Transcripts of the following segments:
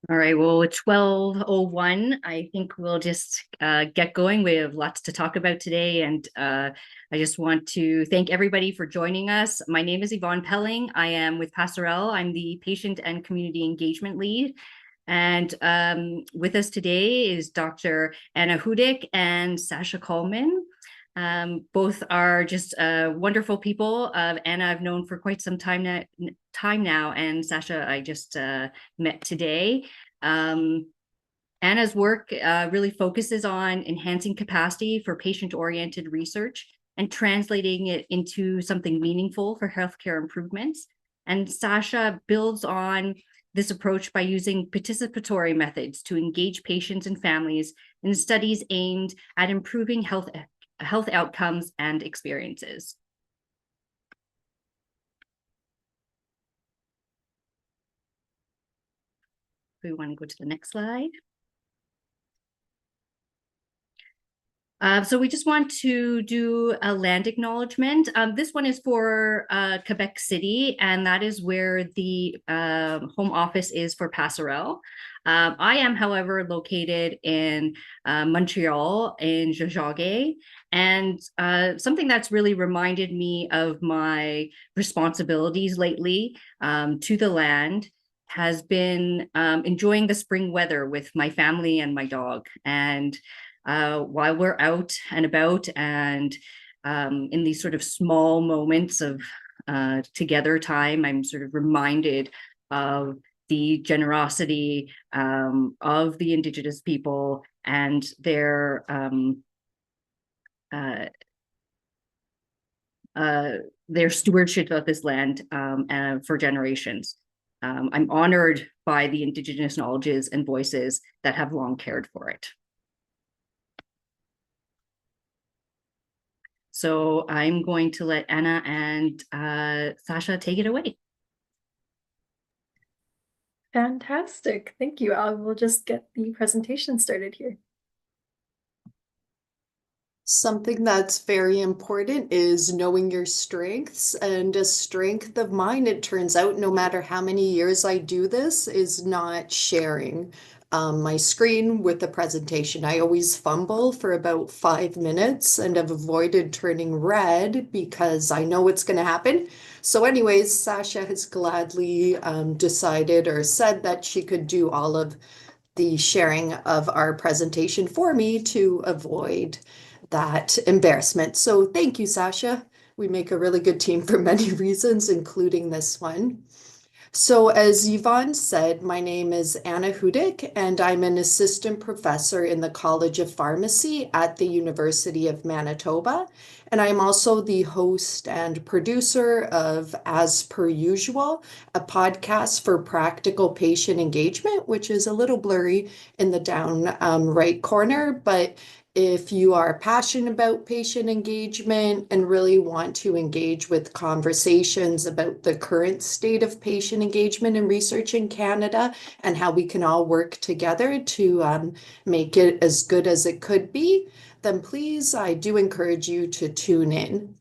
All right, well, it's 12:01. I think we'll just get going. We have lots to talk about today, and I just want to thank everybody for joining us. My name is Yvonne Pelling. I am with PASSERELLE. I'm the Patient and Community Engagement Lead. And with us today is Dr. Anna Chudyk and Sasha Kullman. Both are just wonderful people. Anna I've known for quite some time now, and Sasha I just met today. Anna's work really focuses on enhancing capacity for patient-oriented research and translating it into something meaningful for healthcare improvements. And Sasha builds on this approach by using participatory methods to engage patients and families in studies aimed at improving health outcomes and experiences. We want to go to the next slide. So we just want to do a land acknowledgement. This one is for Quebec City, and that is where the home office is for PASSERELLE. I am, however, located in Montreal, in Jojage, and something that's really reminded me of my responsibilities lately to the land has been enjoying the spring weather with my family and my dog. And while we're out and about and in these sort of small moments of together time, I'm sort of reminded of the generosity of the Indigenous people and their stewardship of this land for generations. I'm honored by the Indigenous knowledges and voices that have long cared for it. So I'm going to let Anna and Sasha take it away. Fantastic. Thank you. I will just get the presentation started here. Something that's very important is knowing your strengths, and a strength of mine, it turns out, no matter how many years I do this, is not sharing my screen with the presentation. I always fumble for about 5 minutes and have avoided turning red because I know what's going to happen. So anyways, Sasha has gladly decided or said that she could do all of the sharing of our presentation for me to avoid that embarrassment. So thank you, Sasha. We make a really good team for many reasons, including this one. So as Yvonne said, my name is Anna Chudyk, and I'm an assistant professor in the College of Pharmacy at the University of Manitoba. And I'm also the host and producer of As Per Usual, a podcast for practical patient engagement, which is a little blurry in the down right corner, but if you are passionate about patient engagement and really want to engage with conversations about the current state of patient engagement and research in Canada and how we can all work together to make it as good as it could be, then please, I do encourage you to tune in.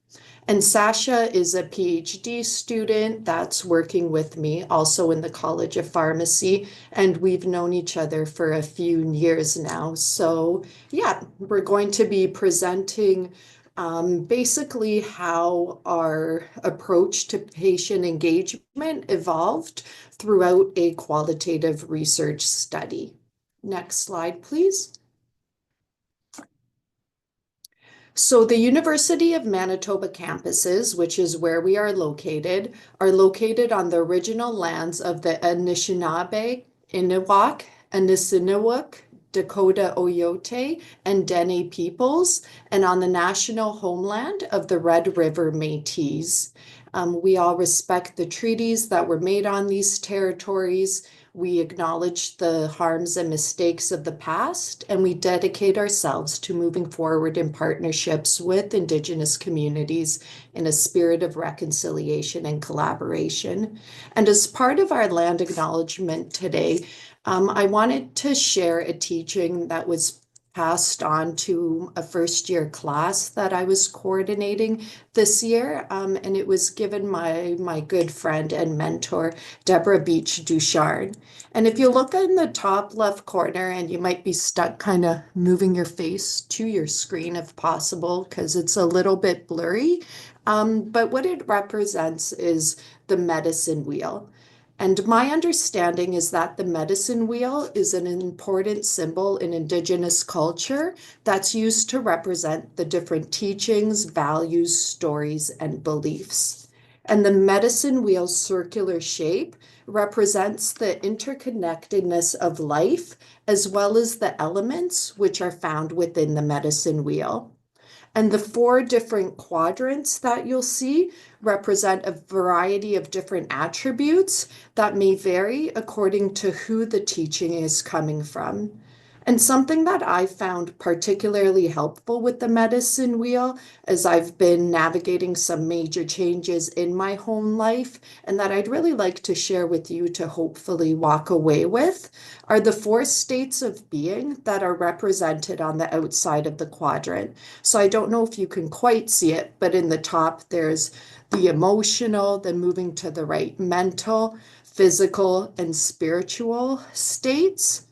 And Sasha is a PhD student that's working with me also in the College of Pharmacy, and we've known each other for a few years now. So yeah, we're going to be presenting basically how our approach to patient engagement evolved throughout a qualitative research study. Next slide, please. So the University of Manitoba campuses, which is where we are located on the original lands of the Anishinaabe, Innuwak, Anissinaawak, Dakota Oyote, and Dene peoples, and on the national homeland of the Red River Métis. We all respect the treaties that were made on these territories. We acknowledge the harms and mistakes of the past, and we dedicate ourselves to moving forward in partnerships with Indigenous communities in a spirit of reconciliation and collaboration. And as part of our land acknowledgement today, I wanted to share a teaching that was passed on to a first-year class that I was coordinating this year, and it was given my good friend and mentor, Deborah Beach Duchard. And if you look in the top left corner, and you might be stuck kind of moving your face to your screen if possible, because it's a little bit blurry, but what it represents is the medicine wheel. And my understanding is that the medicine wheel is an important symbol in Indigenous culture that's used to represent the different teachings, values, stories, and beliefs. And the medicine wheel's circular shape represents the interconnectedness of life, as well as the elements which are found within the medicine wheel. And the 4 different quadrants that you'll see represent a variety of different attributes that may vary according to who the teaching is coming from. And something that I found particularly helpful with the medicine wheel as I've been navigating some major changes in my home life, and that I'd really like to share with you to hopefully walk away with, are the 4 states of being that are represented on the outside of the quadrant. So I don't know if you can quite see it, but in the top there's the emotional, then moving to the right, mental, physical, and spiritual states.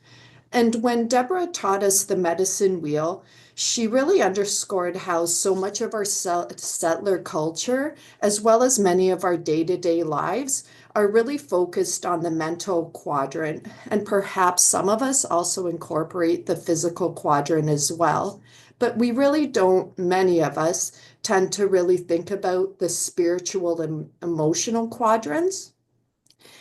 And when Deborah taught us the medicine wheel, she really underscored how so much of our settler culture, as well as many of our day-to-day lives, are really focused on the mental quadrant. And perhaps some of us also incorporate the physical quadrant as well. But we really don't, many of us, tend to really think about the spiritual and emotional quadrants.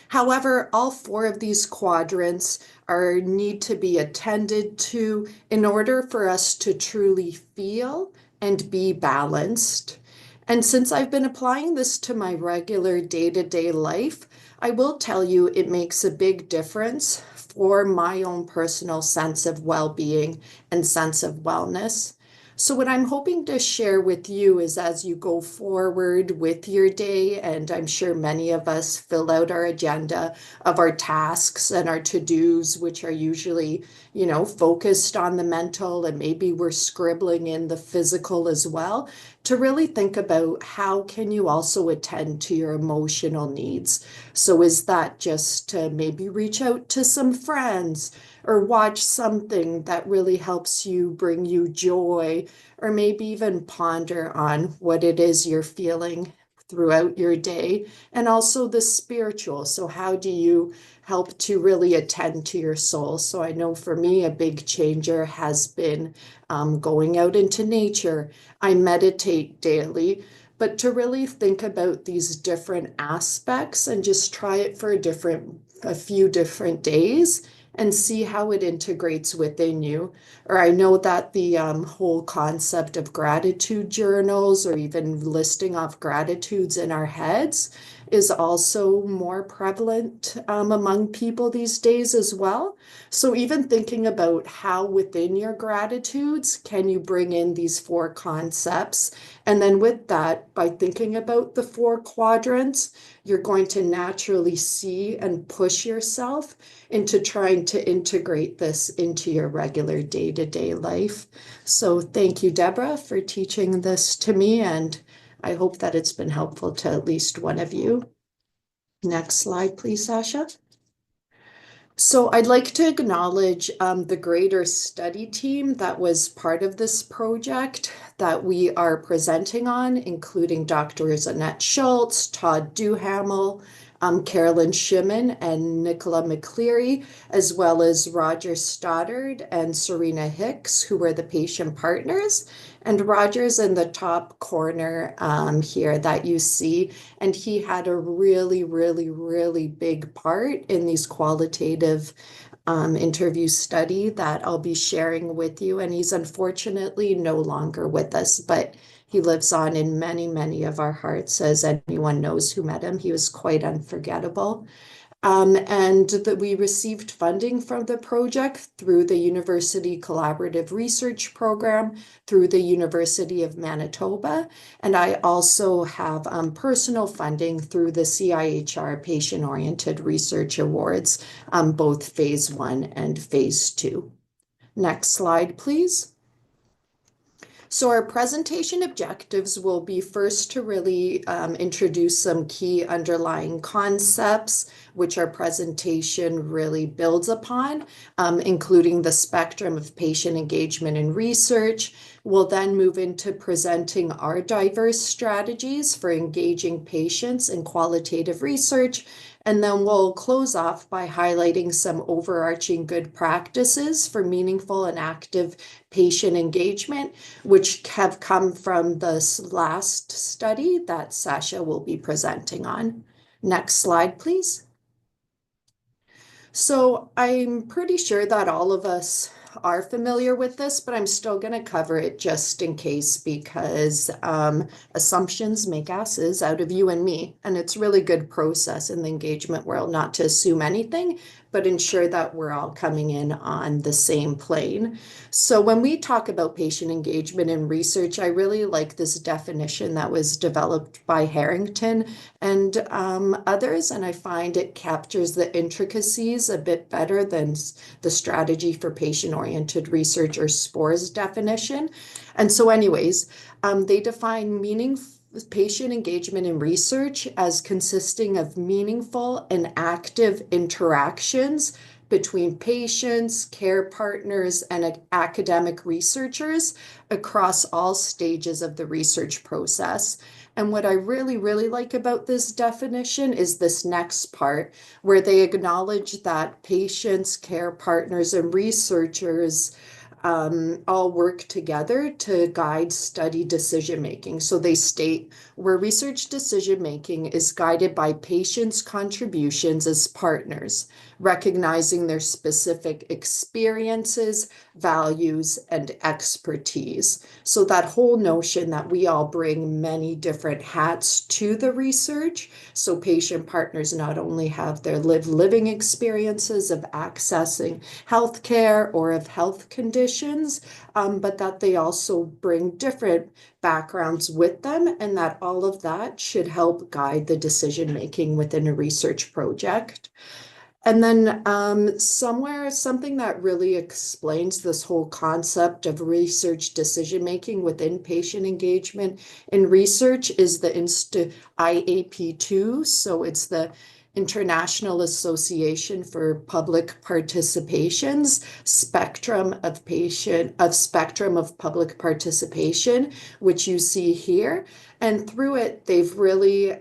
However, all 4 of these quadrants need to be attended to in order for us to truly feel and be balanced. And since I've been applying this to my regular day-to-day life, I will tell you it makes a big difference for my own personal sense of well-being and sense of wellness. So what I'm hoping to share with you is, as you go forward with your day, and I'm sure many of us fill out our agenda of our tasks and our to-dos, which are usually, focused on the mental, and maybe we're scribbling in the physical as well, to really think about how can you also attend to your emotional needs. So is that just to maybe reach out to some friends, or watch something that really helps you, bring you joy, or maybe even ponder on what it is you're feeling throughout your day, and also the spiritual. So how do you help to really attend to your soul? So I know for me, a big changer has been going out into nature. I meditate daily, but to really think about these different aspects and just try it for a few different days and see how it integrates within you. Or I know that the whole concept of gratitude journals, or even listing off gratitudes in our heads, is also more prevalent among people these days as well. So even thinking about how within your gratitudes can you bring in these 4 concepts, and then with that, by thinking about the 4 quadrants, you're going to naturally see and push yourself into trying to integrate this into your regular day-to-day life. So thank you, Deborah, for teaching this to me, and I hope that it's been helpful to at least one of you. Next slide, please, Sasha. So I'd like to acknowledge the greater study team that was part of this project that we are presenting on, including Drs. Annette Schultz, Todd Duhamel, Carolyn Shimon, and Nicola McCleary, as well as Roger Stoddard and Serena Hicks, who were the patient partners. And Roger's in the top corner here that you see, and he had a really, really, really big part in these qualitative interview study that I'll be sharing with you. And he's unfortunately no longer with us, but he lives on in many, many of our hearts, as anyone knows who met him. He was quite unforgettable. And that we received funding from the project through the University Collaborative Research Program, through the University of Manitoba. And I also have personal funding through the CIHR Patient-Oriented Research Awards, both phase 1 and phase 2. Next slide, please. So our presentation objectives will be first to really introduce some key underlying concepts, which our presentation really builds upon, including the spectrum of patient engagement and research. We'll then move into presenting our diverse strategies for engaging patients in qualitative research. And then we'll close off by highlighting some overarching good practices for meaningful and active patient engagement, which have come from this last study that Sasha will be presenting on. Next slide, please. So I'm pretty sure that all of us are familiar with this, but I'm still going to cover it just in case, because assumptions make asses out of you and me. And it's really good process in the engagement world not to assume anything, but ensure that we're all coming in on the same plane. So when we talk about patient engagement and research, I really like this definition that was developed by Harrington and others, and I find it captures the intricacies a bit better than the strategy for patient-oriented research or SPOR's definition. And so anyways, they define patient engagement in research as consisting of meaningful and active interactions between patients, care partners, and academic researchers across all stages of the research process. And what I really, really like about this definition is this next part, where they acknowledge that patients, care partners, and researchers all work together to guide study decision-making. So they state, where research decision-making is guided by patients' contributions as partners, recognizing their specific experiences, values, and expertise. So that whole notion that we all bring many different hats to the research. So patient partners not only have their living experiences of accessing healthcare or of health conditions, but that they also bring different backgrounds with them, and that all of that should help guide the decision-making within a research project. And then something that really explains this whole concept of research decision-making within patient engagement in research is the IAP2. So it's the International Association for Public Participation's spectrum of public participation, which you see here. And through it, they've really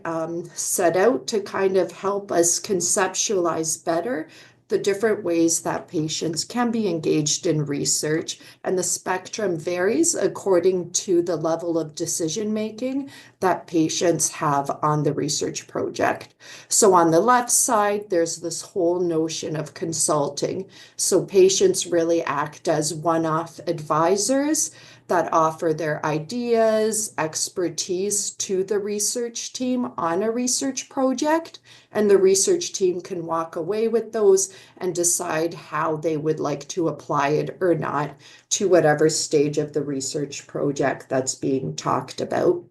set out to kind of help us conceptualize better the different ways that patients can be engaged in research. And the spectrum varies according to the level of decision-making that patients have on the research project. So on the left side, there's this whole notion of consulting. So patients really act as one-off advisors that offer their ideas, expertise to the research team on a research project, and the research team can walk away with those and decide how they would like to apply it or not to whatever stage of the research project that's being talked about.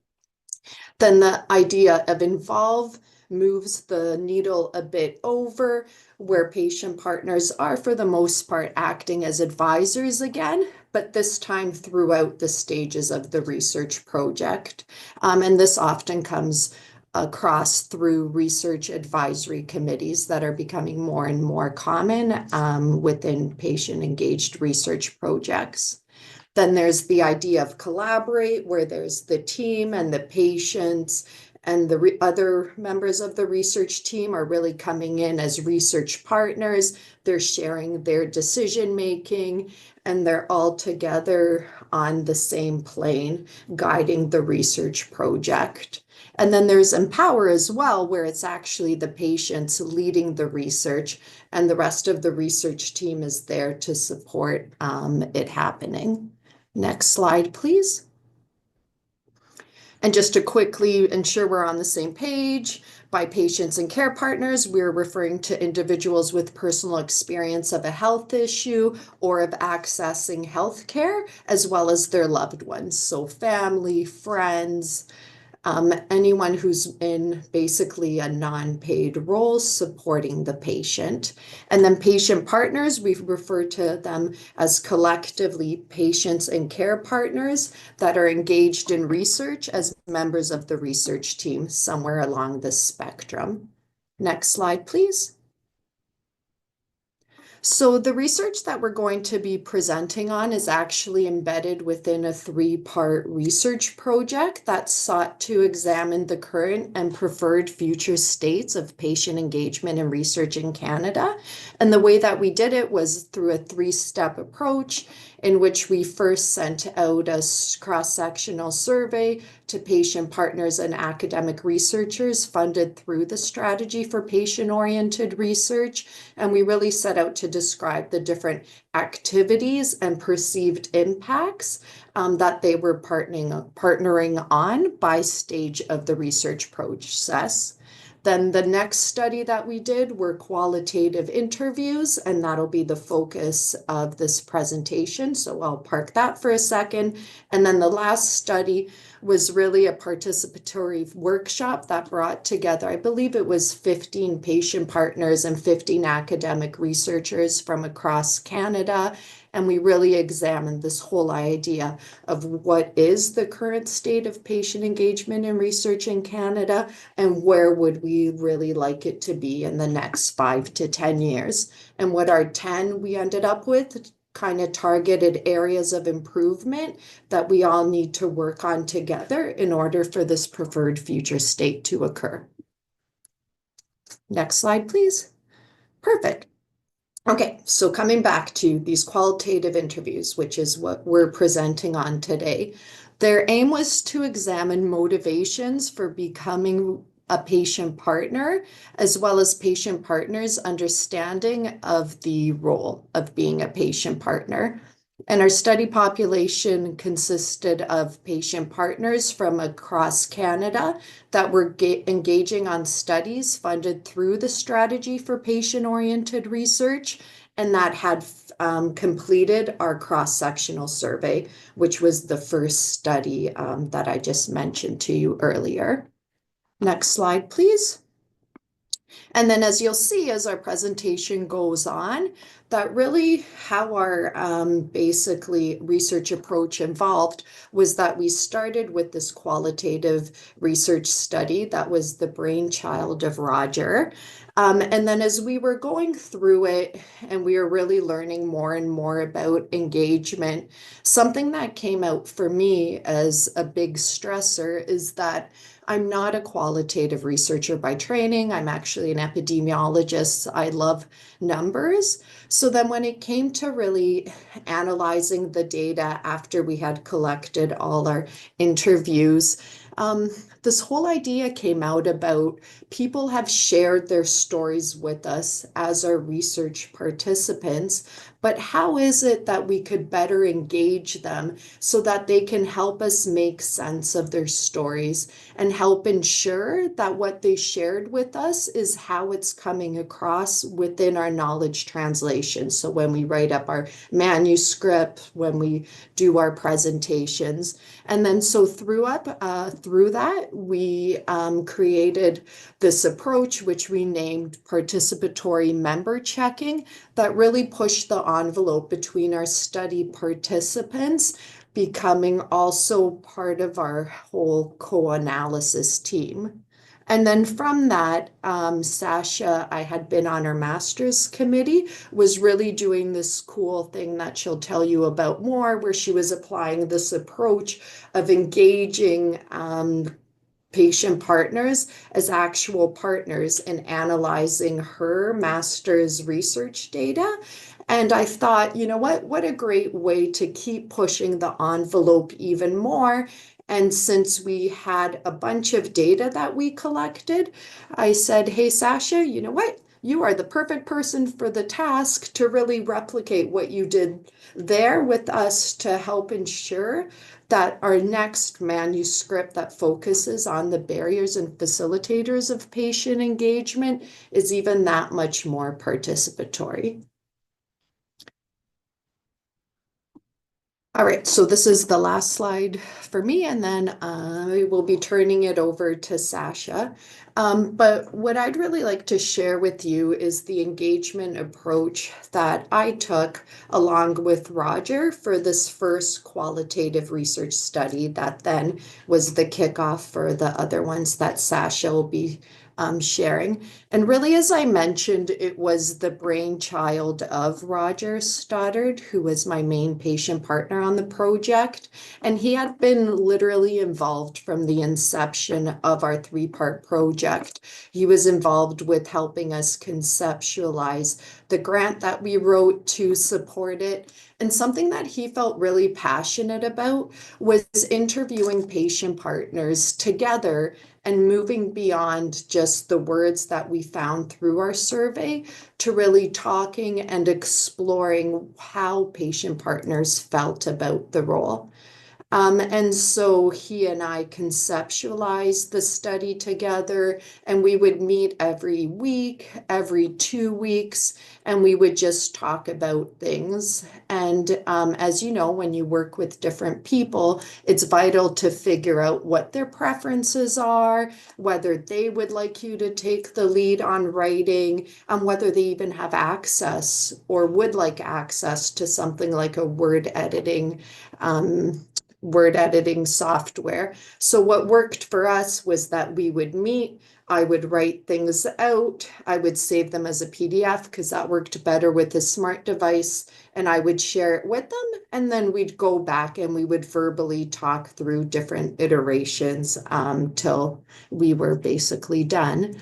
Then the idea of involve moves the needle a bit over, where patient partners are for the most part acting as advisors again, but this time throughout the stages of the research project. And this often comes across through research advisory committees that are becoming more and more common within patient-engaged research projects. Then there's the idea of collaborate, where there's the team and the patients and the other members of the research team are really coming in as research partners. They're sharing their decision-making, and they're all together on the same plane, guiding the research project. And then there's empower as well, where it's actually the patients leading the research, and the rest of the research team is there to support it happening. Next slide, please. And just to quickly ensure we're on the same page, by patients and care partners, we're referring to individuals with personal experience of a health issue or of accessing health care, as well as their loved ones. So family, friends, anyone who's in basically a non-paid role supporting the patient. And then patient partners, we refer to them as collectively patients and care partners that are engaged in research as members of the research team somewhere along the spectrum. Next slide, please. So the research that we're going to be presenting on is actually embedded within a three-part research project that sought to examine the current and preferred future states of patient engagement in research in Canada. And the way that we did it was through a three-step approach in which we first sent out a cross-sectional survey to patient partners and academic researchers funded through the Strategy for Patient-Oriented Research. And we really set out to describe the different activities and perceived impacts that they were partnering on by stage of the research process. Then the next study that we did were qualitative interviews, and that'll be the focus of this presentation. So I'll park that for a second. And then the last study was really a participatory workshop that brought together, I believe it was 15 patient partners and 15 academic researchers from across Canada. And we really examined this whole idea of what is the current state of patient engagement in research in Canada and where would we really like it to be in the next 5 to 10 years. And what our 10 we ended up with kind of targeted areas of improvement that we all need to work on together in order for this preferred future state to occur. Next slide, please. Perfect. Okay, so coming back to these qualitative interviews, which is what we're presenting on today, their aim was to examine motivations for becoming a patient partner, as well as patient partners' understanding of the role of being a patient partner. And our study population consisted of patient partners from across Canada that were engaging on studies funded through the Strategy for Patient-Oriented Research, and that had completed our cross-sectional survey, which was the first study that I just mentioned to you earlier. Next slide, please. And then as you'll see, as our presentation goes on, that really how our basically research approach evolved was that we started with this qualitative research study that was the brainchild of Roger. And then as we were going through it and we were really learning more and more about engagement, something that came out for me as a big stressor is that I'm not a qualitative researcher by training. I'm actually an epidemiologist. I love numbers. So then when it came to really analyzing the data after we had collected all our interviews, this whole idea came out about people have shared their stories with us as our research participants, but how is it that we could better engage them so that they can help us make sense of their stories and help ensure that what they shared with us is how it's coming across within our knowledge translation. So when we write up our manuscript, when we do our presentations, and then so through that, we created this approach, which we named participatory member checking, that really pushed the envelope between our study participants, becoming also part of our whole co-analysis team. And then from that, Sasha, I had been on our master's committee, was really doing this cool thing that she'll tell you about more, where she was applying this approach of engaging patient partners as actual partners in analyzing her master's research data. And I thought, you know what a great way to keep pushing the envelope even more. And since we had a bunch of data that we collected, I said, hey, Sasha, you know what? You are the perfect person for the task to really replicate what you did there with us to help ensure that our next manuscript that focuses on the barriers and facilitators of patient engagement is even that much more participatory. All right, so this is the last slide for me, and then I will be turning it over to Sasha. But what I'd really like to share with you is the engagement approach that I took along with Roger for this first qualitative research study that then was the kickoff for the other ones that Sasha will be sharing. And really, as I mentioned, it was the brainchild of Roger Stoddard, who was my main patient partner on the project. And he had been literally involved from the inception of our three-part project. He was involved with helping us conceptualize the grant that we wrote to support it. And something that he felt really passionate about was interviewing patient partners together and moving beyond just the words that we found through our survey to really talking and exploring how patient partners felt about the role. And so he and I conceptualized the study together, and we would meet every week, every 2 weeks, and we would just talk about things. And as you know, when you work with different people, it's vital to figure out what their preferences are, whether they would like you to take the lead on writing, and whether they even have access or would like access to something like a word editing software. So what worked for us was that we would meet, I would write things out, I would save them as a PDF because that worked better with a smart device, and I would share it with them, and then we'd go back and we would verbally talk through different iterations till we were basically done.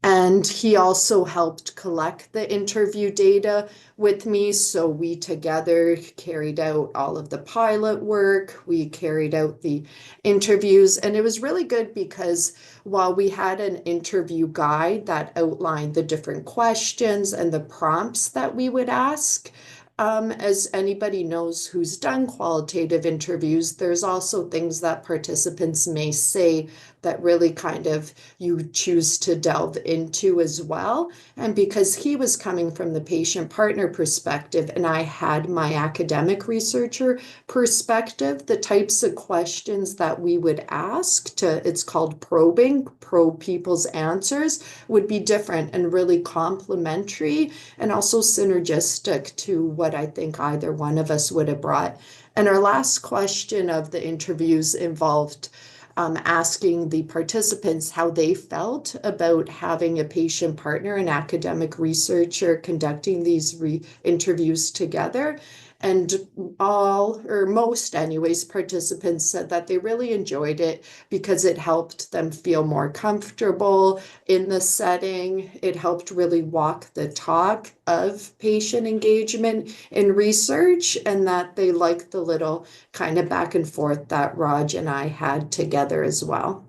And he also helped collect the interview data with me. So we together carried out all of the pilot work, we carried out the interviews, and it was really good because while we had an interview guide that outlined the different questions and the prompts that we would ask, as anybody knows who's done qualitative interviews, there's also things that participants may say that really kind of you choose to delve into as well. And because he was coming from the patient partner perspective and I had my academic researcher perspective, the types of questions that we would ask it's called probing, probe people's answers, would be different and really complementary and also synergistic to what I think either one of us would have brought. And our last question of the interviews involved asking the participants how they felt about having a patient partner, an academic researcher conducting these interviews together. And all, or most anyways, participants said that they really enjoyed it because it helped them feel more comfortable in the setting. It helped really walk the talk of patient engagement in research, and that they liked the little kind of back and forth that Raj and I had together as well.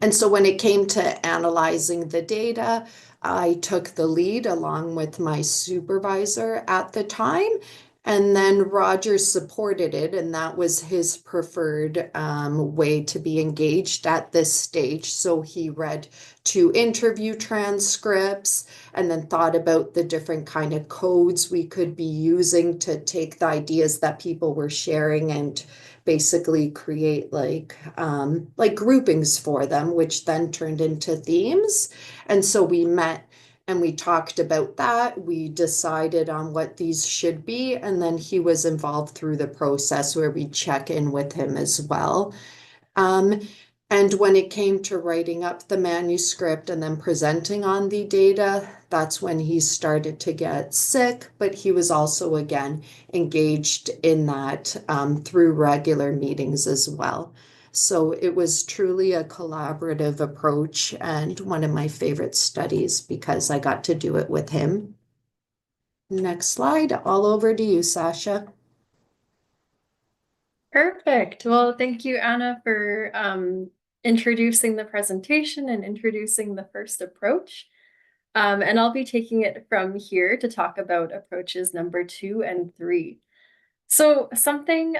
And so when it came to analyzing the data, I took the lead along with my supervisor at the time. And then Roger supported it, and that was his preferred way to be engaged at this stage. So he read 2 interview transcripts and then thought about the different kind of codes we could be using to take the ideas that people were sharing and basically create like groupings for them, which then turned into themes. And so we met and we talked about that. We decided on what these should be, and then he was involved through the process where we check in with him as well. And when it came to writing up the manuscript and then presenting on the data, that's when he started to get sick, but he was also again engaged in that through regular meetings as well. So it was truly a collaborative approach and one of my favorite studies because I got to do it with him. Next slide, all over to you, Sasha. Perfect. Well, thank you, Anna, for introducing the presentation and introducing the first approach. And I'll be taking it from here to talk about approaches number 2 and 3. So something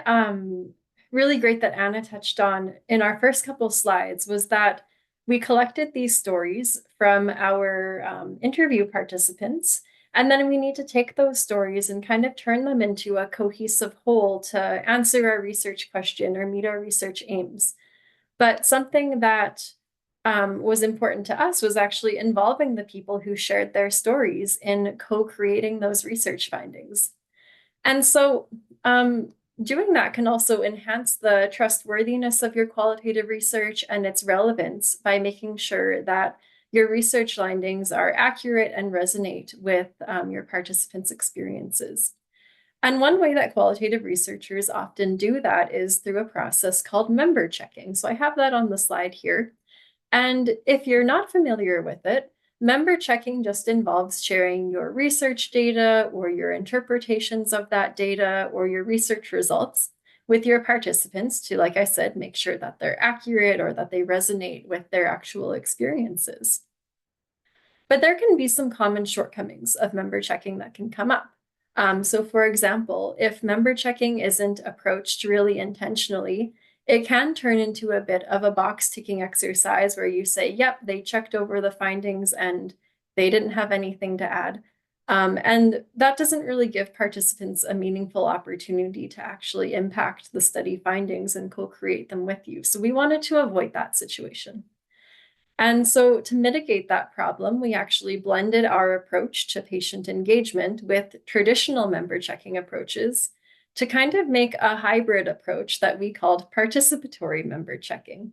really great that Anna touched on in our first couple slides was that we collected these stories from our interview participants, And then we need to take those stories and kind of turn them into a cohesive whole to answer our research question or meet our research aims. But something that was important to us was actually involving the people who shared their stories in co-creating those research findings. And so doing that can also enhance the trustworthiness of your qualitative research and its relevance by making sure that your research findings are accurate and resonate with your participants' experiences. And one way that qualitative researchers often do that is through a process called member checking. So I have that on the slide here. And if you're not familiar with it, member checking just involves sharing your research data or your interpretations of that data or your research results with your participants to, like I said, make sure that they're accurate or that they resonate with their actual experiences. But there can be some common shortcomings of member checking that can come up. So for example, if member checking isn't approached really intentionally, it can turn into a bit of a box ticking exercise where you say, yep, they checked over the findings and they didn't have anything to add. And that doesn't really give participants a meaningful opportunity to actually impact the study findings and co-create them with you. So we wanted to avoid that situation. And so to mitigate that problem, we actually blended our approach to patient engagement with traditional member checking approaches to kind of make a hybrid approach that we called participatory member checking.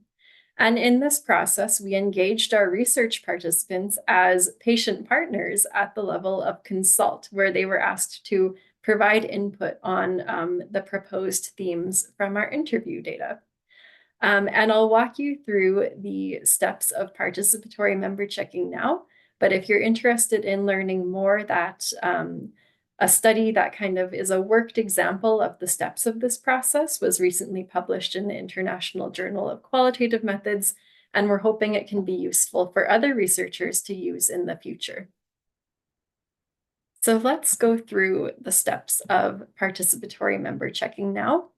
And in this process, we engaged our research participants as patient partners at the level of consult, where they were asked to provide input on the proposed themes from our interview data. And I'll walk you through the steps of participatory member checking now. But if you're interested in learning more, that a study that kind of is a worked example of the steps of this process was recently published in the International Journal of Qualitative Methods, and we're hoping it can be useful for other researchers to use in the future. So let's go through the steps of participatory member checking now.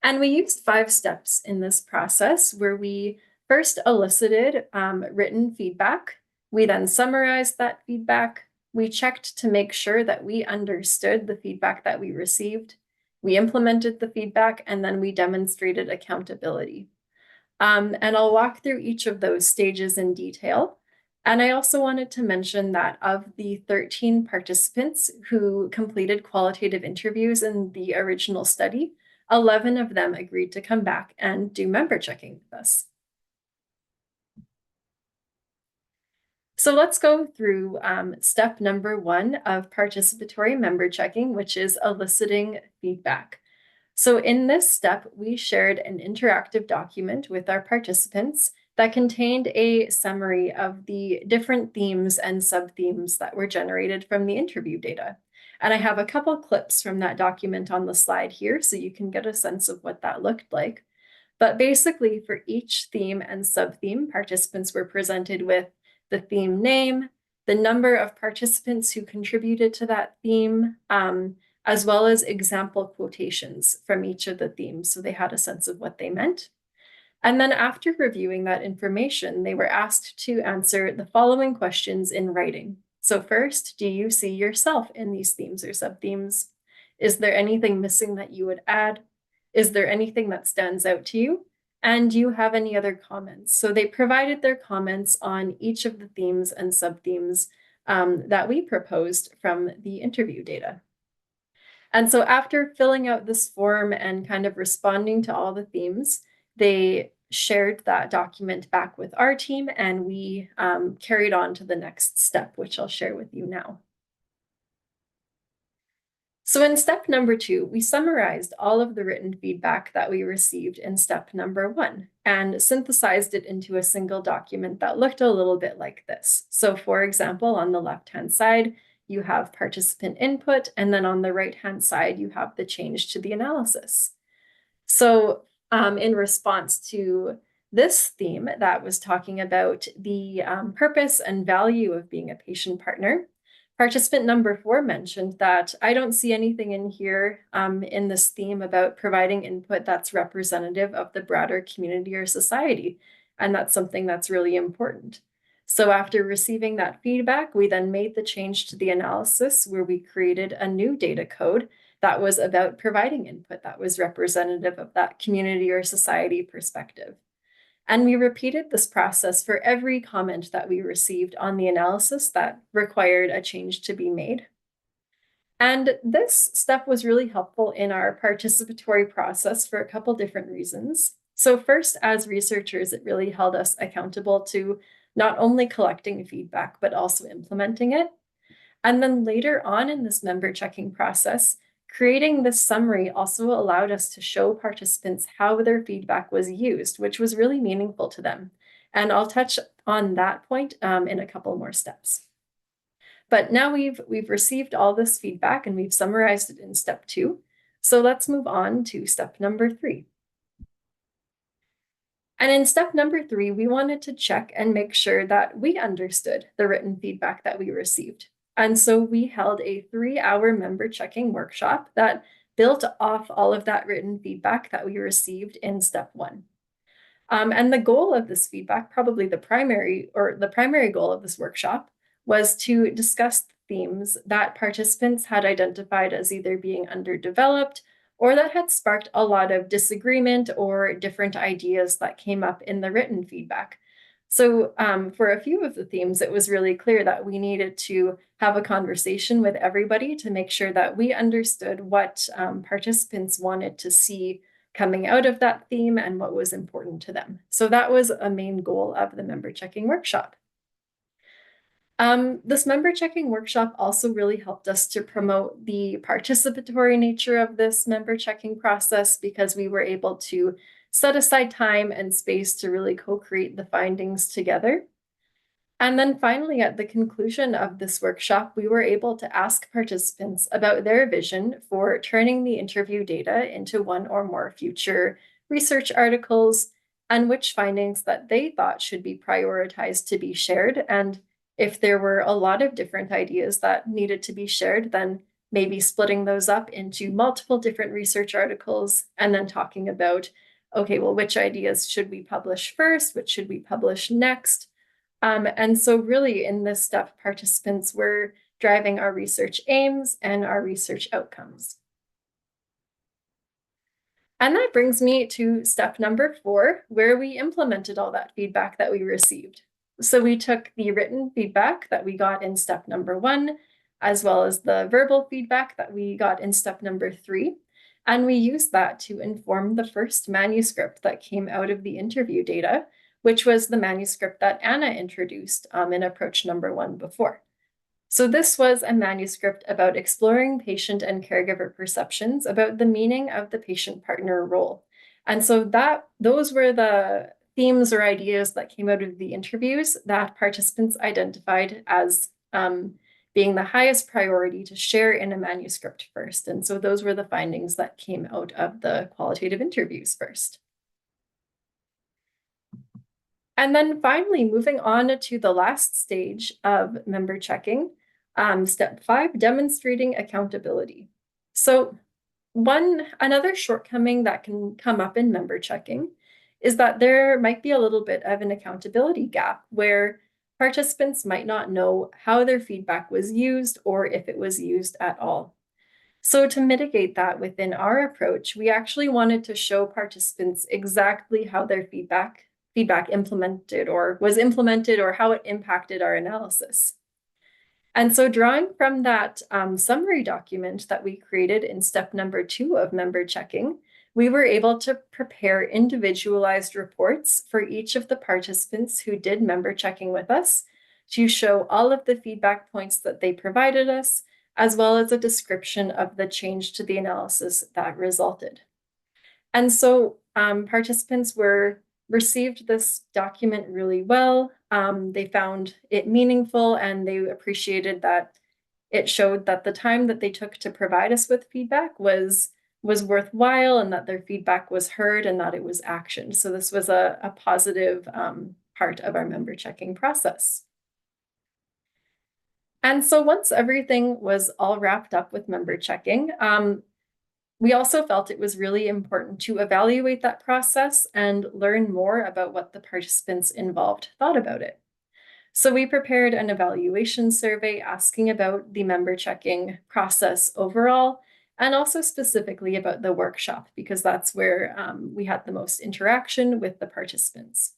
And we used 5 steps in this process where we first elicited written feedback. We then summarized that feedback. We checked to make sure that we understood the feedback that we received. We implemented the feedback, and then we demonstrated accountability. And I'll walk through each of those stages in detail. And I also wanted to mention that of the 13 participants who completed qualitative interviews in the original study, 11 of them agreed to come back and do member checking with us. So let's go through step number 1 of participatory member checking, which is eliciting feedback. So in this step, we shared an interactive document with our participants that contained a summary of the different themes and sub-themes that were generated from the interview data. And I have a couple clips from that document on the slide here, so you can get a sense of what that looked like. But basically, for each theme and sub-theme, participants were presented with the theme name, the number of participants who contributed to that theme, as well as example quotations from each of the themes, so they had a sense of what they meant. And then after reviewing that information, they were asked to answer the following questions in writing. So first, do you see yourself in these themes or sub-themes? Is there anything missing that you would add? Is there anything that stands out to you? And do you have any other comments? So they provided their comments on each of the themes and sub-themes that we proposed from the interview data. And so after filling out this form and kind of responding to all the themes, they shared that document back with our team, and we carried on to the next step, which I'll share with you now. So in step number 2, we summarized all of the written feedback that we received in step number 1 and synthesized it into a single document that looked a little bit like this. So for example, on the left-hand side, you have participant input, and then on the right-hand side, you have the change to the analysis. So in response to this theme that was talking about the purpose and value of being a patient partner, participant number 4 mentioned that I don't see anything in here in this theme about providing input that's representative of the broader community or society. And that's something that's really important. So after receiving that feedback, we then made the change to the analysis where we created a new data code that was about providing input that was representative of that community or society perspective. And we repeated this process for every comment that we received on the analysis that required a change to be made. And this step was really helpful in our participatory process for a couple different reasons. So first, as researchers, it really held us accountable to not only collecting feedback, but also implementing it. And then later on in this member checking process, creating this summary also allowed us to show participants how their feedback was used, which was really meaningful to them. And I'll touch on that point in a couple more steps. But now we've received all this feedback and we've summarized it in step 2. So let's move on to step number 3. And in step number 3, we wanted to check and make sure that we understood the written feedback that we received. And so we held a 3-hour member checking workshop that built off all of that written feedback that we received in step 1. And the goal of this feedback, probably the primary goal of this workshop, was to discuss themes that participants had identified as either being underdeveloped or that had sparked a lot of disagreement or different ideas that came up in the written feedback. So for a few of the themes, it was really clear that we needed to have a conversation with everybody to make sure that we understood what participants wanted to see coming out of that theme and what was important to them. So that was a main goal of the member checking workshop. This member checking workshop also really helped us to promote the participatory nature of this member checking process because we were able to set aside time and space to really co-create the findings together. And then finally, at the conclusion of this workshop, we were able to ask participants about their vision for turning the interview data into one or more future research articles and which findings that they thought should be prioritized to be shared. And if there were a lot of different ideas that needed to be shared, then maybe splitting those up into multiple different research articles and then talking about, okay, well, which ideas should we publish first? Which should we publish next? And so really in this step, participants were driving our research aims and our research outcomes. And that brings me to step number 4, where we implemented all that feedback that we received. So we took the written feedback that we got in step number 1, as well as the verbal feedback that we got in step number 3, and we used that to inform the first manuscript that came out of the interview data, which was the manuscript that Anna introduced in approach number 1 before. So this was a manuscript about exploring patient and caregiver perceptions about the meaning of the patient-partner role. And so those were the themes or ideas that came out of the interviews that participants identified as being the highest priority to share in a manuscript first. And so those were the findings that came out of the qualitative interviews first. And then finally, moving on to the last stage of member checking, step 5, demonstrating accountability. So another shortcoming that can come up in member checking is that there might be a little bit of an accountability gap where participants might not know how their feedback was used or if it was used at all. So to mitigate that within our approach, we actually wanted to show participants exactly how their feedback implemented or was implemented or how it impacted our analysis. And so drawing from that summary document that we created in step number 2 of member checking, we were able to prepare individualized reports for each of the participants who did member checking with us to show all of the feedback points that they provided us, as well as a description of the change to the analysis that resulted. And so participants received this document really well. They found it meaningful and they appreciated that it showed that the time that they took to provide us with feedback was worthwhile and that their feedback was heard and that it was actioned. So this was a positive part of our member checking process. And so once everything was all wrapped up with member checking, we also felt it was really important to evaluate that process and learn more about what the participants involved thought about it. So we prepared an evaluation survey asking about the member checking process overall, and also specifically about the workshop, because that's where we had the most interaction with the participants.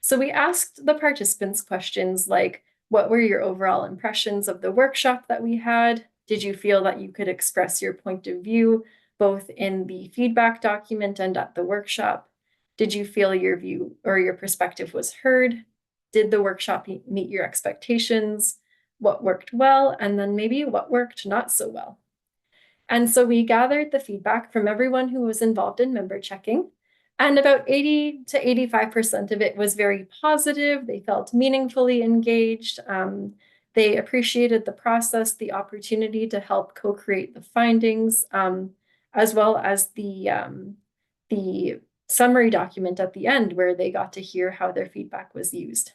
So we asked the participants questions like, what were your overall impressions of the workshop that we had? Did you feel that you could express your point of view, both in the feedback document and at the workshop? Did you feel your view or your perspective was heard? Did the workshop meet your expectations? What worked well? And then maybe what worked not so well? And so we gathered the feedback from everyone who was involved in member checking. And about 80 to 85% of it was very positive. They felt meaningfully engaged. They appreciated the process, the opportunity to help co-create the findings, as well as the summary document at the end where they got to hear how their feedback was used.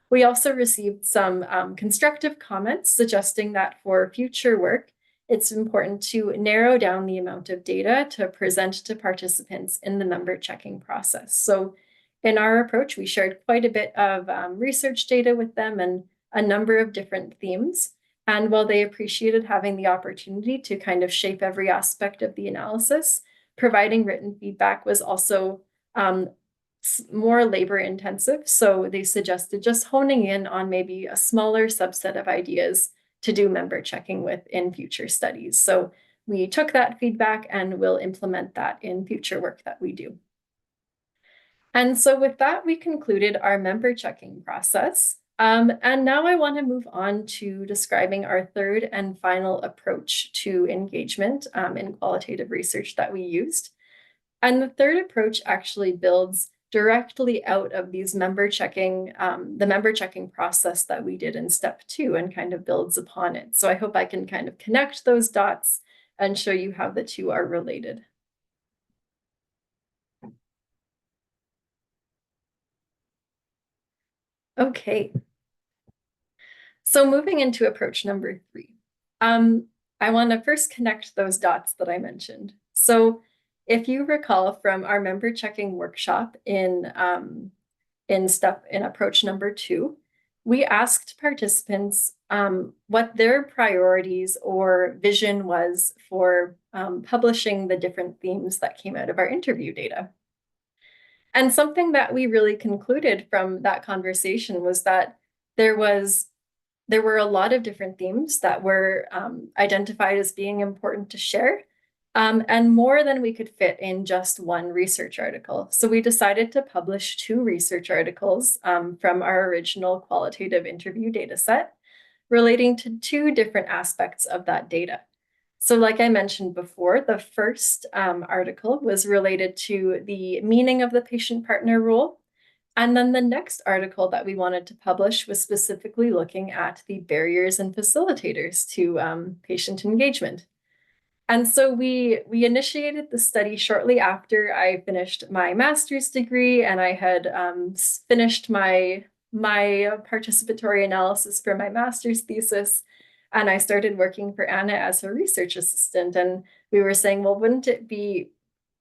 We also received some constructive comments suggesting that for future work, it's important to narrow down the amount of data to present to participants in the member checking process. So in our approach, we shared quite a bit of research data with them and a number of different themes. And while they appreciated having the opportunity to kind of shape every aspect of the analysis, providing written feedback was also more labor intensive. So they suggested just honing in on maybe a smaller subset of ideas to do member checking with in future studies. So we took that feedback and will implement that in future work that we do. And so with that, we concluded our member checking process. And now I want to move on to describing our third and final approach to engagement in qualitative research that we used. And the third approach actually builds directly out of these member checking, the member checking process that we did in step 2 and kind of builds upon it. So I hope I can kind of connect those dots and show you how the two are related. Okay. So moving into approach number 3, I want to first connect those dots that I mentioned. So if you recall from our member checking workshop in approach number 2, we asked participants what their priorities or vision was for publishing the different themes that came out of our interview data. And something that we really concluded from that conversation was that there were a lot of different themes that were identified as being important to share, and more than we could fit in just one research article. So we decided to publish 2 research articles from our original qualitative interview data set relating to 2 different aspects of that data. So like I mentioned before, the first article was related to the meaning of the patient-partner role. And then the next article that we wanted to publish was specifically looking at the barriers and facilitators to patient engagement. And so we initiated the study shortly after I finished my master's degree, and I had finished my participatory analysis for my master's thesis. And I started working for Anna as her research assistant. And we were saying, well, wouldn't it be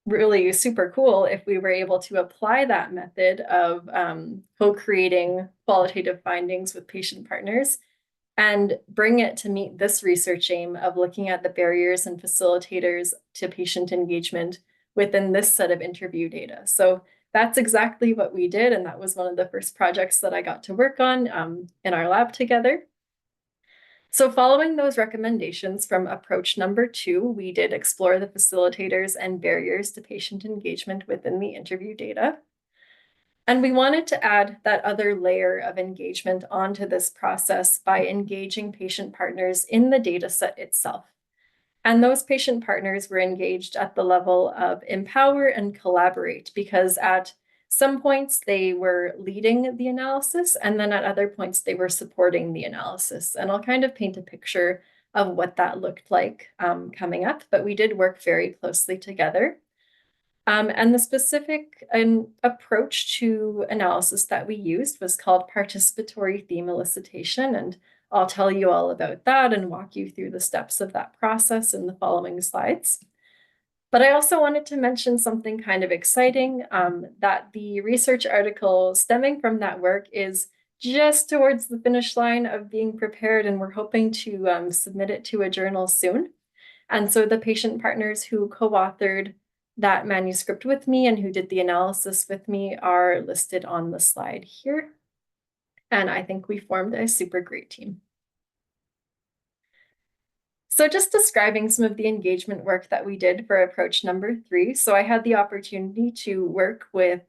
really super cool if we were able to apply that method of co-creating qualitative findings with patient partners and bring it to meet this research aim of looking at the barriers and facilitators to patient engagement within this set of interview data. So that's exactly what we did. And that was one of the first projects that I got to work on in our lab together. So following those recommendations from approach number 2, we did explore the facilitators and barriers to patient engagement within the interview data. And we wanted to add that other layer of engagement onto this process by engaging patient partners in the data set itself. And those patient partners were engaged at the level of empower and collaborate, because at some points they were leading the analysis, and then at other points they were supporting the analysis. And I'll kind of paint a picture of what that looked like coming up, but we did work very closely together. And the specific approach to analysis that we used was called participatory theme elicitation, and I'll tell you all about that and walk you through the steps of that process in the following slides. But I also wanted to mention something kind of exciting, that the research article stemming from that work is just towards the finish line of being prepared, and we're hoping to submit it to a journal soon. And so the patient partners who co-authored that manuscript with me and who did the analysis with me are listed on the slide here. And I think we formed a super great team. So just describing some of the engagement work that we did for approach number 3. So I had the opportunity to work with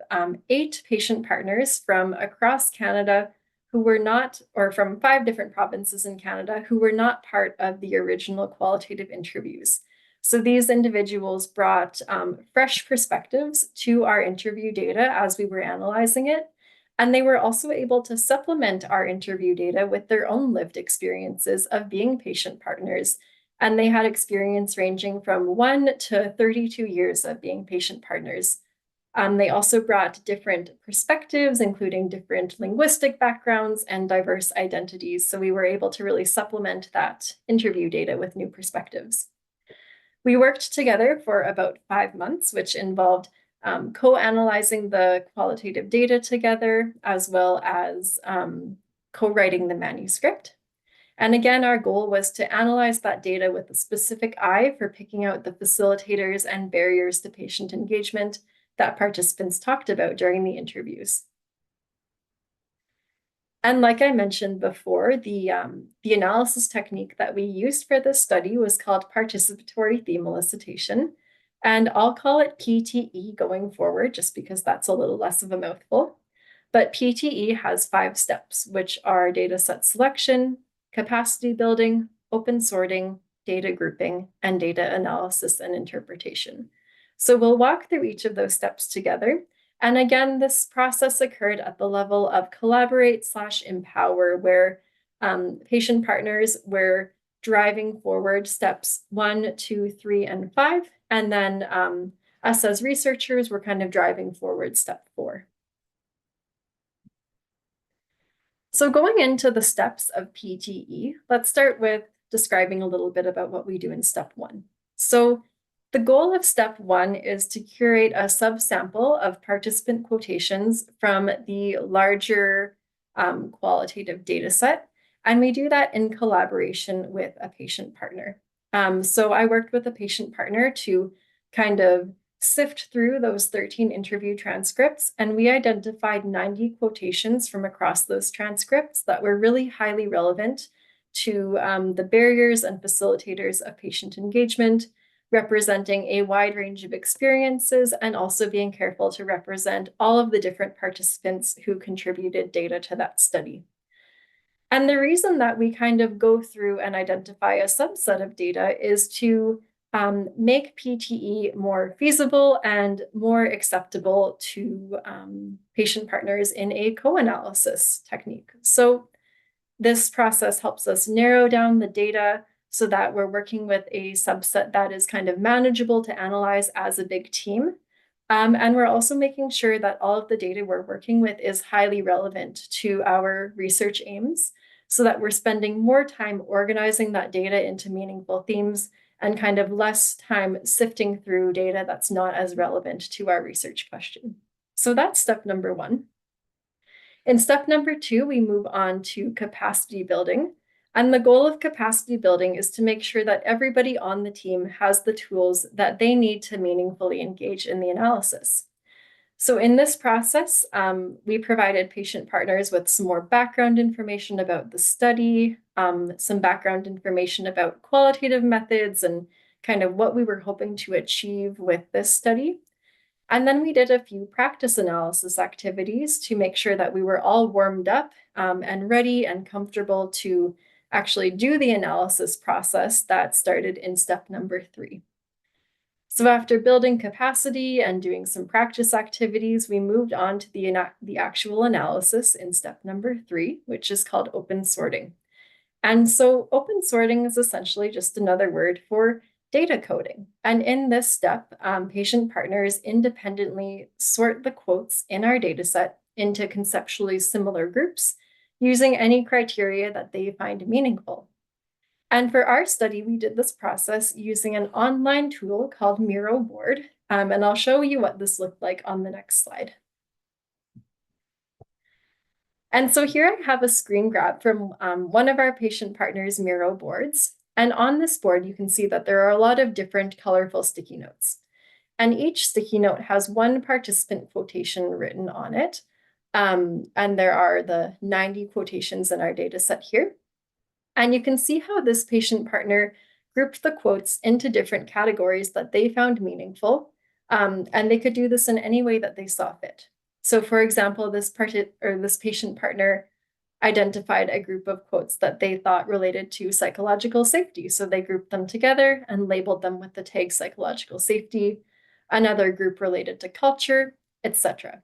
8 patient partners from across Canada who were not, or from 5 different provinces in Canada, who were not part of the original qualitative interviews. So these individuals brought fresh perspectives to our interview data as we were analyzing it. And they were also able to supplement our interview data with their own lived experiences of being patient partners. And they had experience ranging from 1 to 32 years of being patient partners. They also brought different perspectives, including different linguistic backgrounds and diverse identities. So we were able to really supplement that interview data with new perspectives. We worked together for about 5 months, which involved co-analyzing the qualitative data together, as well as co-writing the manuscript. And again, our goal was to analyze that data with a specific eye for picking out the facilitators and barriers to patient engagement that participants talked about during the interviews. And like I mentioned before, the analysis technique that we used for this study was called participatory theme elicitation. And I'll call it PTE going forward, just because that's a little less of a mouthful. But PTE has 5 steps, which are data set selection, capacity building, open sorting, data grouping, and data analysis and interpretation. So we'll walk through each of those steps together. And again, this process occurred at the level of collaborate/empower, where patient partners were driving forward steps 1, 2, 3, and 5. And then us as researchers were kind of driving forward step 4. So going into the steps of PTE, let's start with describing a little bit about what we do in step 1. So the goal of step 1 is to curate a subsample of participant quotations from the larger qualitative data set. And we do that in collaboration with a patient partner. So I worked with a patient partner to kind of sift through those 13 interview transcripts, and we identified 90 quotations from across those transcripts that were really highly relevant to the barriers and facilitators of patient engagement, representing a wide range of experiences, and also being careful to represent all of the different participants who contributed data to that study. And the reason that we kind of go through and identify a subset of data is to make PTE more feasible and more acceptable to patient partners in a co-analysis technique. So this process helps us narrow down the data so that we're working with a subset that is kind of manageable to analyze as a big team. And we're also making sure that all of the data we're working with is highly relevant to our research aims, so that we're spending more time organizing that data into meaningful themes and kind of less time sifting through data that's not as relevant to our research question. So that's step number 1. In step number 2, we move on to capacity building. And the goal of capacity building is to make sure that everybody on the team has the tools that they need to meaningfully engage in the analysis. So in this process, we provided patient partners with some more background information about the study, some background information about qualitative methods and kind of what we were hoping to achieve with this study. And then we did a few practice analysis activities to make sure that we were all warmed up and ready and comfortable to actually do the analysis process that started in step number 3. So after building capacity and doing some practice activities, we moved on to the actual analysis in step number 3, which is called open sorting. And so open sorting is essentially just another word for data coding. And in this step, patient partners independently sort the quotes in our data set into conceptually similar groups using any criteria that they find meaningful. And for our study, we did this process using an online tool called Miro Board, and I'll show you what this looked like on the next slide. And so here I have a screen grab from one of our patient partners' Miro boards. And on this board, you can see that there are a lot of different colorful sticky notes. And each sticky note has one participant quotation written on it. And there are the 90 quotations in our data set here. And you can see how this patient partner grouped the quotes into different categories that they found meaningful. And they could do this in any way that they saw fit. So for example, this patient partner identified a group of quotes that they thought related to psychological safety. So they grouped them together and labeled them with the tag psychological safety. Another group related to culture, etc.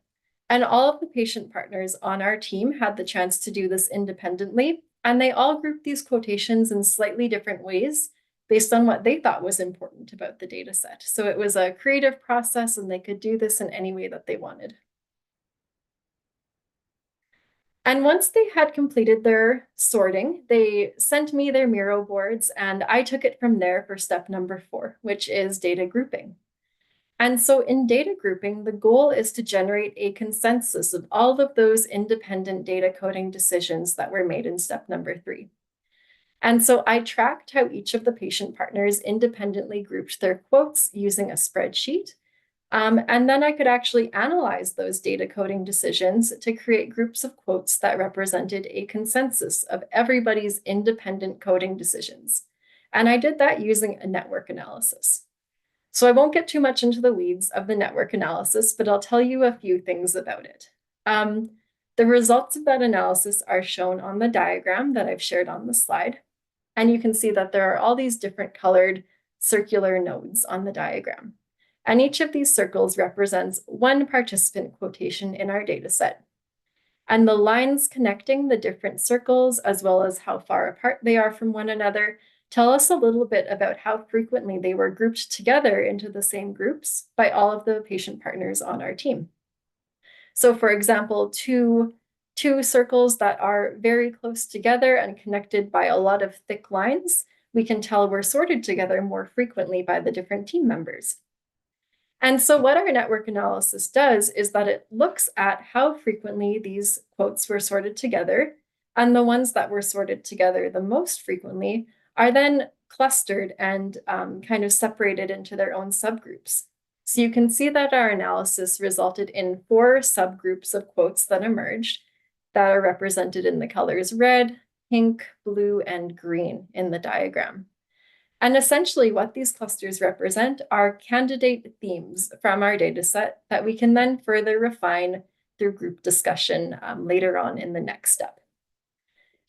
And all of the patient partners on our team had the chance to do this independently, and they all grouped these quotations in slightly different ways based on what they thought was important about the data set. So it was a creative process, and they could do this in any way that they wanted. And once they had completed their sorting, they sent me their Miro boards, and I took it from there for step number 4, which is data grouping. And so in data grouping, the goal is to generate a consensus of all of those independent data coding decisions that were made in step number 3. And so I tracked how each of the patient partners independently grouped their quotes using a spreadsheet. And then I could actually analyze those data coding decisions to create groups of quotes that represented a consensus of everybody's independent coding decisions. And I did that using a network analysis. So I won't get too much into the weeds of the network analysis, but I'll tell you a few things about it. The results of that analysis are shown on the diagram that I've shared on the slide. And you can see that there are all these different colored circular nodes on the diagram. And each of these circles represents one participant quotation in our data set. And the lines connecting the different circles, as well as how far apart they are from one another, tell us a little bit about how frequently they were grouped together into the same groups by all of the patient partners on our team. So for example, two circles that are very close together and connected by a lot of thick lines, we can tell were sorted together more frequently by the different team members. And so what our network analysis does is that it looks at how frequently these quotes were sorted together, and the ones that were sorted together the most frequently are then clustered and kind of separated into their own subgroups. So you can see that our analysis resulted in 4 subgroups of quotes that emerged that are represented in the colors red, pink, blue, and green in the diagram. And essentially what these clusters represent are candidate themes from our data set that we can then further refine through group discussion later on in the next step.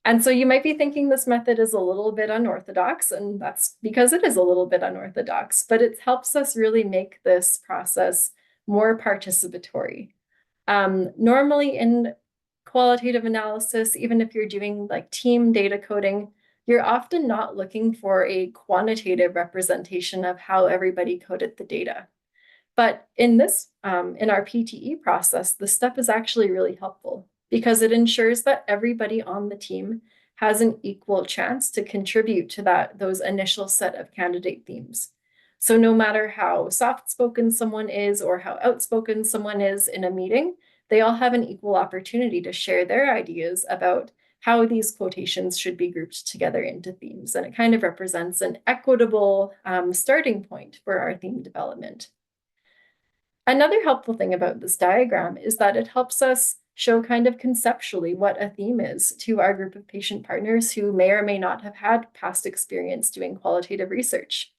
And so you might be thinking this method is a little bit unorthodox, and that's because it is a little bit unorthodox, but it helps us really make this process more participatory. Normally in qualitative analysis, even if you're doing like team data coding, you're often not looking for a quantitative representation of how everybody coded the data. But in this, in our PTE process, the step is actually really helpful because it ensures that everybody on the team has an equal chance to contribute to those initial set of candidate themes. So no matter how soft-spoken someone is or how outspoken someone is in a meeting, they all have an equal opportunity to share their ideas about how these quotations should be grouped together into themes. And it kind of represents an equitable starting point for our theme development. Another helpful thing about this diagram is that it helps us show kind of conceptually what a theme is to our group of patient partners who may or may not have had past experience doing qualitative research.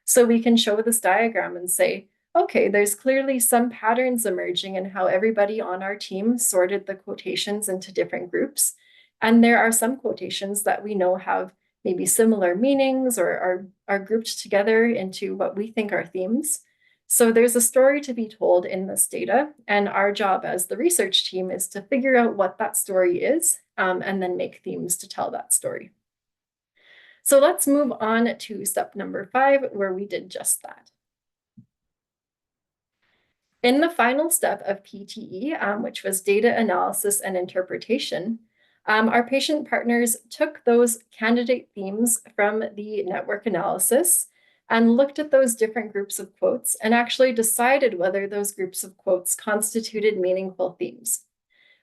So we can show this diagram and say, okay, there's clearly some patterns emerging in how everybody on our team sorted the quotations into different groups. And there are some quotations that we know have maybe similar meanings or are grouped together into what we think are themes. So there's a story to be told in this data, and our job as the research team is to figure out what that story is and then make themes to tell that story. So let's move on to step number 5, where we did just that. In the final step of PTE, which was data analysis and interpretation, our patient partners took those candidate themes from the network analysis and looked at those different groups of quotes and actually decided whether those groups of quotes constituted meaningful themes.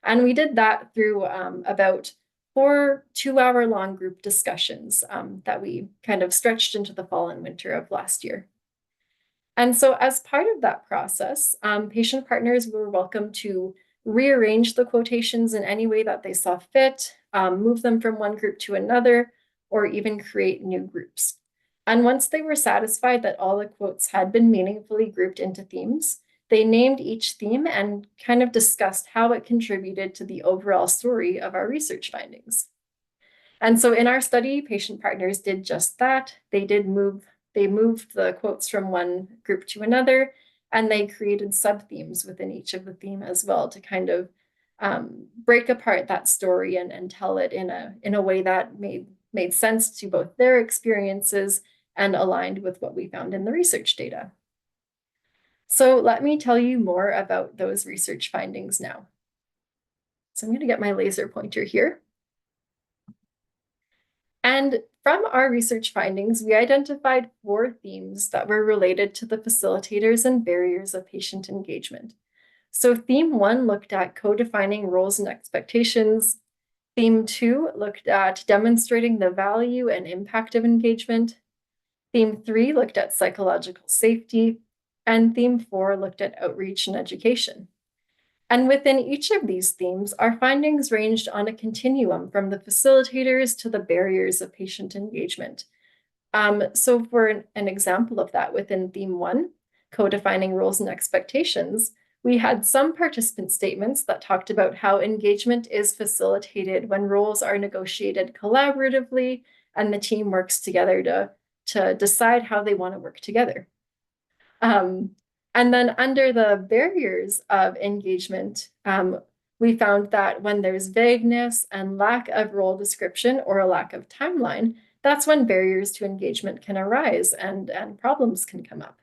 And we did that through about 4 2-hour-long group discussions that we kind of stretched into the fall and winter of last year. And so as part of that process, patient partners were welcome to rearrange the quotations in any way that they saw fit, move them from one group to another, or even create new groups. And once they were satisfied that all the quotes had been meaningfully grouped into themes, they named each theme and kind of discussed how it contributed to the overall story of our research findings. And so in our study, patient partners did just that. They moved the quotes from one group to another, and they created sub-themes within each of the theme as well to kind of break apart that story and tell it in a way that made sense to both their experiences and aligned with what we found in the research data. So let me tell you more about those research findings now. So I'm going to get my laser pointer here. And from our research findings, we identified 4 themes that were related to the facilitators and barriers of patient engagement. So theme 1 looked at co-defining roles and expectations. Theme 2 looked at demonstrating the value and impact of engagement. Theme 3 looked at psychological safety. And theme 4 looked at outreach and education. And within each of these themes, our findings ranged on a continuum from the facilitators to the barriers of patient engagement. So for an example of that, within theme 1, co-defining roles and expectations, we had some participant statements that talked about how engagement is facilitated when roles are negotiated collaboratively and the team works together to decide how they want to work together. And then under the barriers of engagement, we found that when there's vagueness and lack of role description or a lack of timeline, that's when barriers to engagement can arise and problems can come up.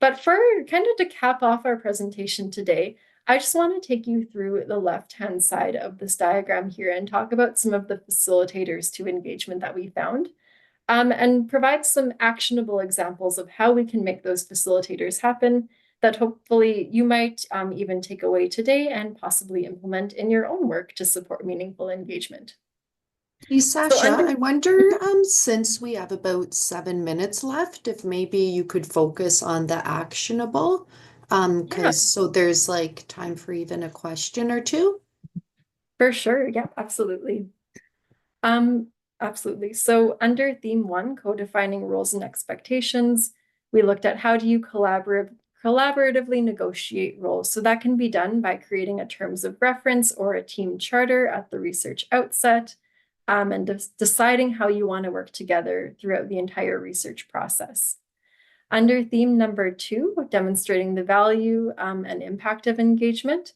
But for kind of to cap off our presentation today, I just want to take you through the left-hand side of this diagram here and talk about some of the facilitators to engagement that we found. And provide some actionable examples of how we can make those facilitators happen that hopefully you might even take away today and possibly implement in your own work to support meaningful engagement. Hey, Sasha, I wonder, since we have about 7 minutes left, if maybe you could focus on the actionable, so there's like time for even a question or two. For sure, yeah, absolutely. Absolutely. So under theme 1, co-defining roles and expectations, we looked at how do you collaboratively negotiate roles. So that can be done by creating a terms of reference or a team charter at the research outset, and deciding how you want to work together throughout the entire research process. Under theme number 2, demonstrating the value and impact of engagement,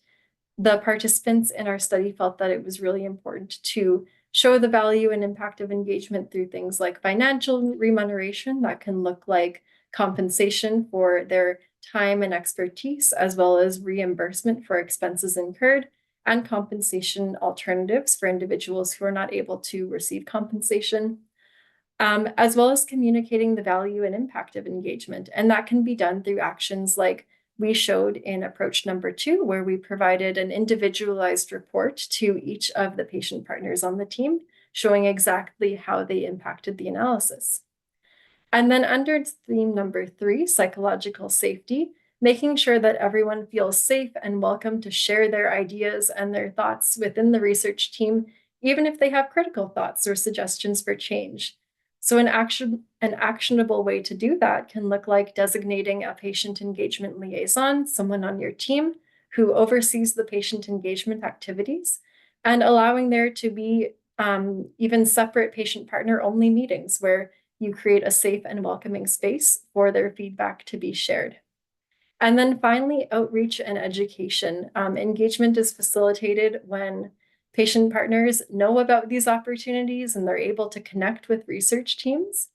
the participants in our study felt that it was really important to show the value and impact of engagement through things like financial remuneration that can look like compensation for their time and expertise, as well as reimbursement for expenses incurred, and compensation alternatives for individuals who are not able to receive compensation, as well as communicating the value and impact of engagement. And that can be done through actions like we showed in approach number 2, where we provided an individualized report to each of the patient partners on the team, showing exactly how they impacted the analysis. And then under theme number 3, psychological safety, making sure that everyone feels safe and welcome to share their ideas and their thoughts within the research team, even if they have critical thoughts or suggestions for change. So an actionable way to do that can look like designating a patient engagement liaison, someone on your team who oversees the patient engagement activities, and allowing there to be even separate patient partner only meetings where you create a safe and welcoming space for their feedback to be shared. And then finally, outreach and education. Engagement is facilitated when patient partners know about these opportunities and they're able to connect with research teams.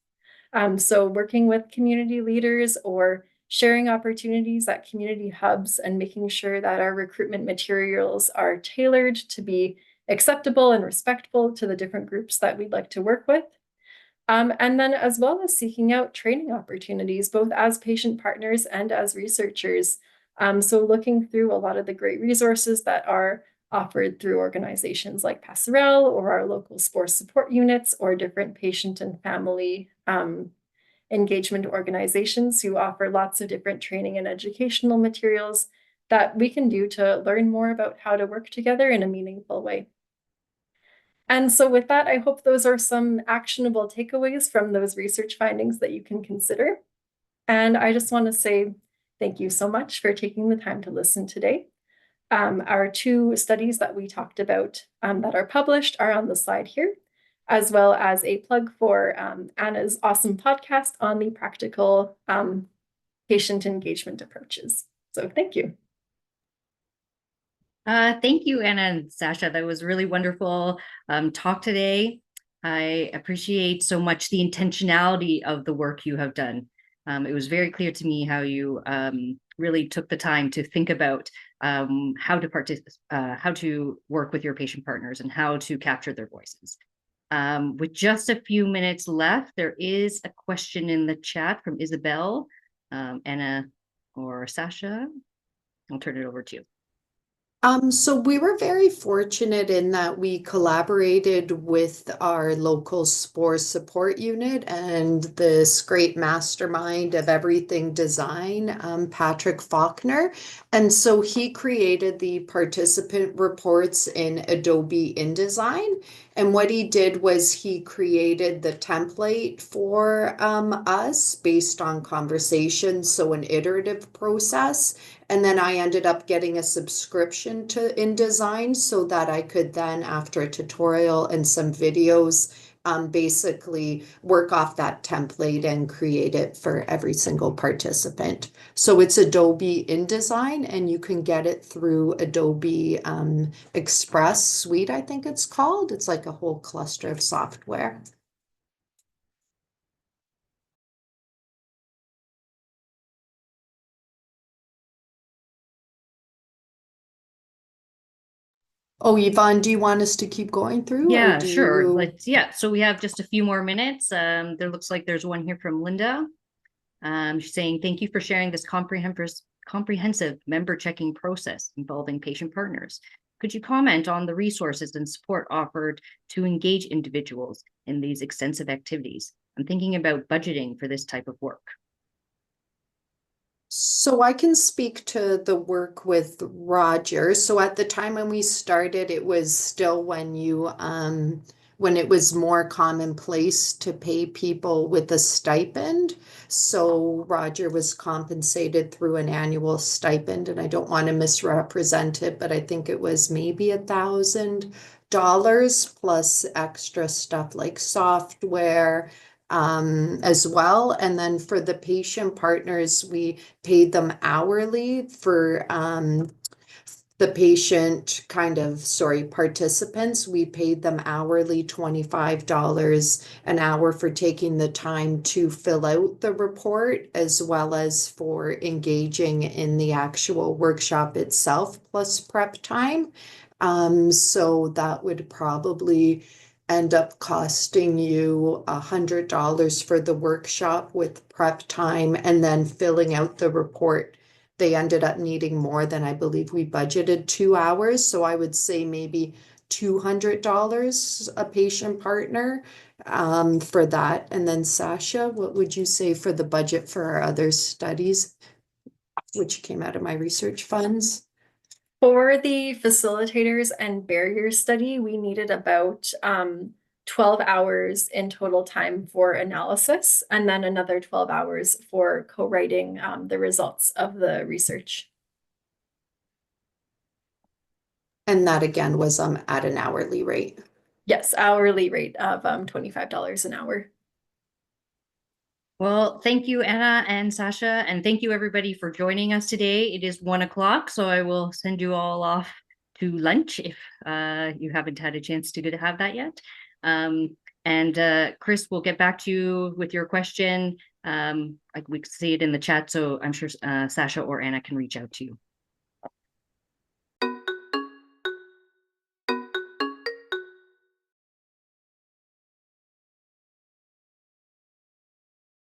So working with community leaders or sharing opportunities at community hubs and making sure that our recruitment materials are tailored to be acceptable and respectful to the different groups that we'd like to work with. And then as well as seeking out training opportunities, both as patient partners and as researchers, So looking through a lot of the great resources that are offered through organizations like PASSERELLE or our local sports support units or different patient and family engagement organizations who offer lots of different training and educational materials that we can do to learn more about how to work together in a meaningful way. And so with that, I hope those are some actionable takeaways from those research findings that you can consider. And I just want to say thank you so much for taking the time to listen today. Our 2 studies that we talked about that are published are on the slide here, as well as a plug for Anna's awesome podcast on the practical patient engagement approaches. So thank you. Thank you, Anna and Sasha. That was really wonderful talk today. I appreciate so much the intentionality of the work you have done. It was very clear to me how you really took the time to think about how to work with your patient partners and how to capture their voices. With just a few minutes left, there is a question in the chat from Isabel. Anna or Sasha, I'll turn it over to you. So we were very fortunate in that we collaborated with our local sports support unit and this great mastermind of everything design, Patrick Faulkner. And so he created the participant reports in Adobe InDesign. And what he did was he created the template for us based on conversations, so an iterative process. And then I ended up getting a subscription to InDesign so that I could then, after a tutorial and some videos, basically work off that template and create it for every single participant. So it's Adobe InDesign, and you can get it through Adobe Express Suite, I think it's called. It's like a whole cluster of software. Oh, Yvonne, do you want us to keep going through? Yeah, or do sure. you... Yeah, so we have just a few more minutes. There looks like there's one here from Linda. She's saying, thank you for sharing this comprehensive member checking process involving patient partners. Could you comment on the resources and support offered to engage individuals in these extensive activities? I'm thinking about budgeting for this type of work. So I can speak to the work with Roger. So at the time when we started, it was still when it was more commonplace to pay people with a stipend. So Roger was compensated through an annual stipend, and I don't want to misrepresent it, but I think it was maybe $1,000 plus extra stuff like software as well. And then for the patient partners, we paid them hourly for the participants. We paid them hourly $25 an hour for taking the time to fill out the report, as well as for engaging in the actual workshop itself, plus prep time. So that would probably end up costing you $100 for the workshop with prep time, and then filling out the report. They ended up needing more than, I believe we budgeted 2 hours. So I would say maybe $200 a patient partner for that. And then Sasha, what would you say for the budget for our other studies, which came out of my research funds? For the facilitators and barriers study, we needed about 12 hours in total time for analysis, and then another 12 hours for co-writing the results of the research. And that again was at an hourly rate. Yes, hourly rate of $25 an hour. Well, thank you, Anna and Sasha, and thank you everybody for joining us today. It is 1 o'clock, so I will send you all off to lunch if you haven't had a chance to have that yet. And Chris, we'll get back to you with your question. We can see it in the chat, so I'm sure Sasha or Anna can reach out to you.